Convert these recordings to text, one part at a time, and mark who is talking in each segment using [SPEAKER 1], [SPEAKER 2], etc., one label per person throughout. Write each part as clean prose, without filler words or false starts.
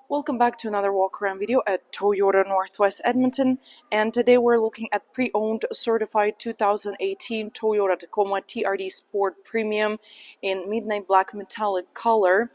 [SPEAKER 1] Welcome back to another walk around video at Toyota Northwest Edmonton, and today we're looking at pre-owned certified 2018 Toyota Tacoma TRD Sport Premium in midnight black metallic color.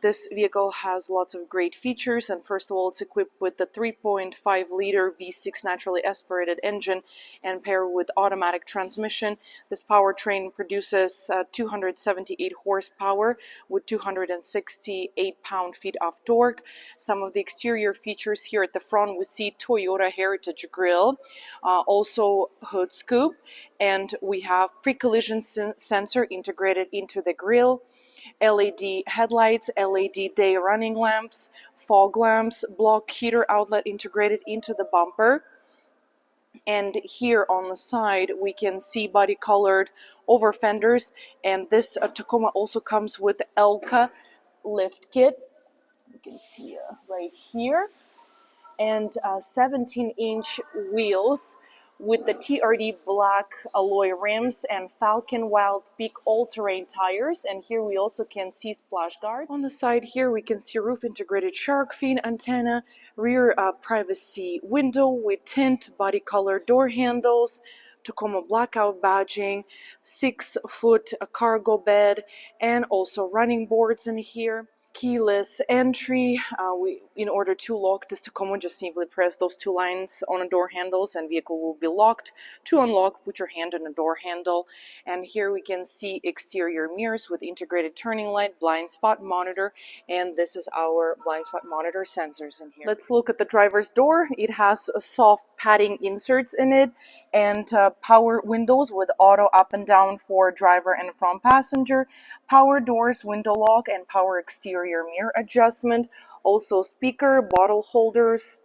[SPEAKER 1] This vehicle has lots of great features, and first of all, it's equipped with the 3.5 liter V6 naturally aspirated engine and paired with automatic transmission. This powertrain produces 278 horsepower with 268 pound-feet of torque. Some of the exterior features here at the front, we see Toyota Heritage Grille, also hood scoop, and we have pre-collision sensor integrated into the grille, LED headlights, LED day running lamps, fog lamps, block heater outlet integrated into the bumper. And here on the side we can see body colored over fenders, and this Tacoma also comes with the ELKA Lift Kit. You can see right here, and 17-inch wheels with the TRD black alloy rims and Falken WildPeak all-terrain tires. And here we also can see splash guards. On the side here we can see roof integrated shark fin antenna, rear privacy window with tint, body color door handles, Tacoma blackout badging, 6-foot cargo bed, and also running boards in here. Keyless entry. In order to lock this Tacoma, just simply press those two lines on the door handles and vehicle will be locked. To unlock, put your hand on the door handle. And here we can see exterior mirrors with integrated turning light, blind spot monitor, and this is our blind spot monitor sensors in here. Let's look at the driver's door. It has soft padding inserts in it and power windows with auto up and down for driver and front passenger, power doors, window lock, and power exterior mirror adjustment, also speaker, bottle holders.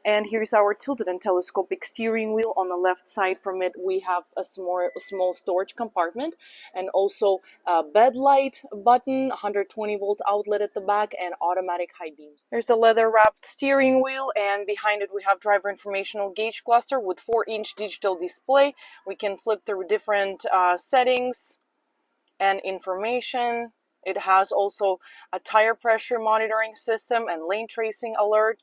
[SPEAKER 1] And here's our tilted and telescopic steering wheel. On the left side from it we have a small storage compartment, and also a bed light button, 120 volt outlet at the back, and automatic high beams. There's the leather wrapped steering wheel, and behind it we have driver informational gauge cluster with 4-inch digital display. We can flip through different settings and information. It has also a tire pressure monitoring system and lane tracing alert.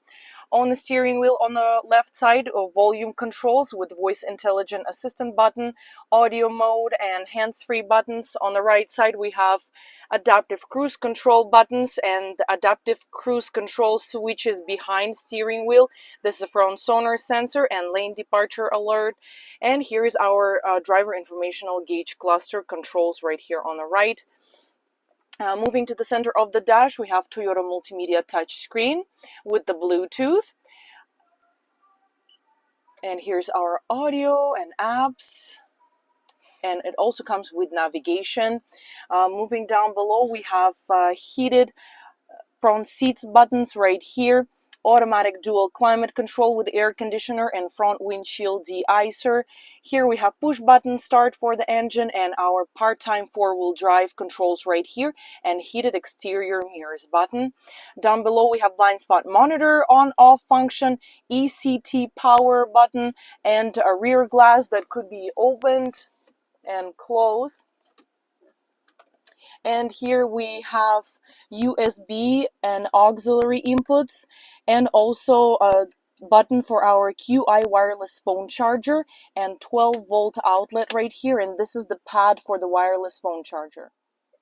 [SPEAKER 1] On the steering wheel on the left side, volume controls with voice intelligent assistant button, audio mode, and hands-free buttons. On the right side we have adaptive cruise control buttons and adaptive cruise control switches behind steering wheel. This is a front sonar sensor and lane departure alert. And here is our driver informational gauge cluster controls right here on the right. Moving to the center of the dash, we have Toyota multimedia touchscreen with the Bluetooth. And here's our audio and apps. And it also comes with navigation. Moving down below, we have heated front seats buttons right here. Automatic dual climate control with air conditioner and front windshield de-icer. Here we have push button start for the engine and our part-time 4-wheel drive controls right here, and heated exterior mirrors button. Down below we have blind spot monitor on off function, ECT power button, and a rear glass that could be opened and closed. And here we have USB and auxiliary inputs, and also a button for our QI wireless phone charger and 12-volt outlet right here, and this is the pad for the wireless phone charger.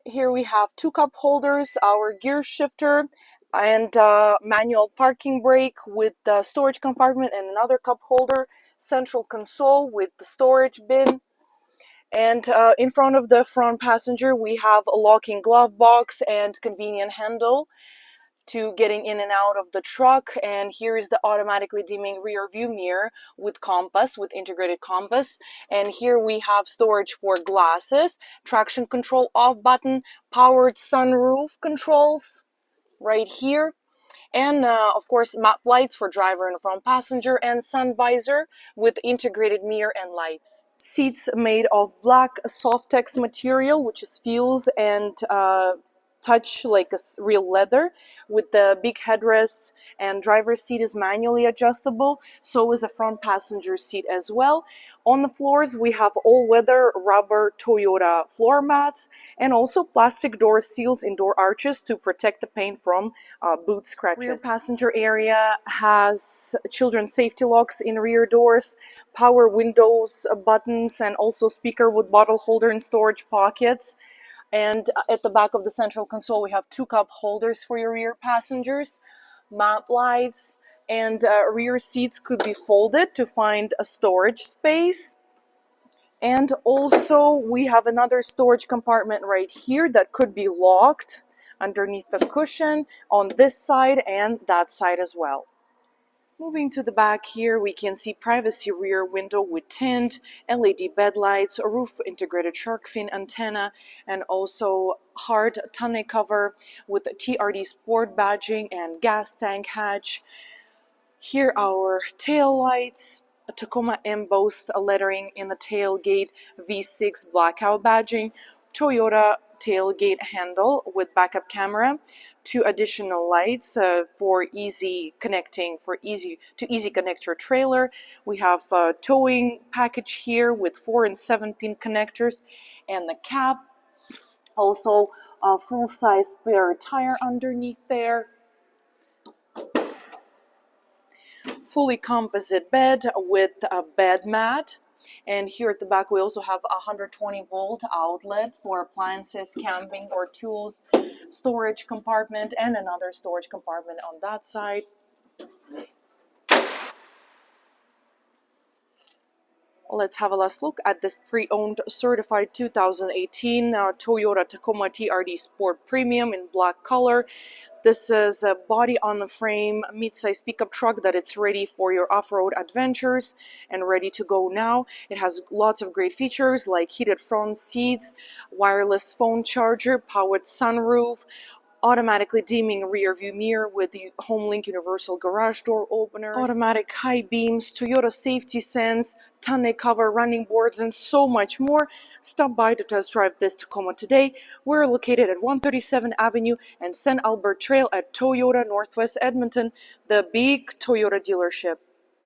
[SPEAKER 1] Here we have 2 cup holders, our gear shifter, and manual parking brake with the storage compartment and another cup holder, central console with the storage bin. And in front of the front passenger we have a locking glove box and convenient handle to getting in and out of the truck. And here is the automatically dimming rear view mirror with compass, with integrated compass. And here we have storage for glasses, traction control off button, powered sunroof controls right here. And of course map lights for driver and front passenger, and sun visor with integrated mirror and lights. Seats made of black Softex material, which is feels and touch like a real leather, with the big headrests, and driver's seat is manually adjustable. So is the front passenger seat as well. On the floors, we have all-weather rubber Toyota floor mats, and also plastic door seals in door arches to protect the paint from boot scratches. Rear passenger area has children's safety locks in rear doors, power windows buttons, and also speaker with bottle holder and storage pockets. And at the back of the central console, we have 2 cup holders for your rear passengers, map lights, and rear seats could be folded to find a storage space. And also we have another storage compartment right here that could be locked underneath the cushion on this side and that side as well. Moving to the back here, we can see privacy rear window with tint, LED bed lights, a roof integrated shark fin antenna, and also hard tonneau cover with TRD Sport badging and gas tank hatch. Here our tail lights. Tacoma embossed lettering in the tailgate, V6 blackout badging, Toyota tailgate handle with backup camera, 2 additional lights for easy connecting, to easy connect your trailer. We have a towing package here with 4 and 7 pin connectors, and the cab. Also a full-size spare tire underneath there. Fully composite bed with a bed mat. And here at the back, we also have a 120-volt outlet for appliances, camping, or tools, storage compartment, and another storage compartment on that side. Let's have a last look at this pre-owned certified 2018 Toyota Tacoma TRD Sport Premium in black color. This is a body on the frame mid-size pickup truck that it's ready for your off-road adventures and ready to go now. It has lots of great features like heated front seats, wireless phone charger, powered sunroof, automatically dimming rear view mirror with the HomeLink universal garage door openers, automatic high beams, Toyota safety sense, tonneau cover, running boards, and so much more. Stop by to test drive this Tacoma today. We're located at 137 Avenue and St.Albert Trail at Toyota Northwest Edmonton, the big Toyota dealership.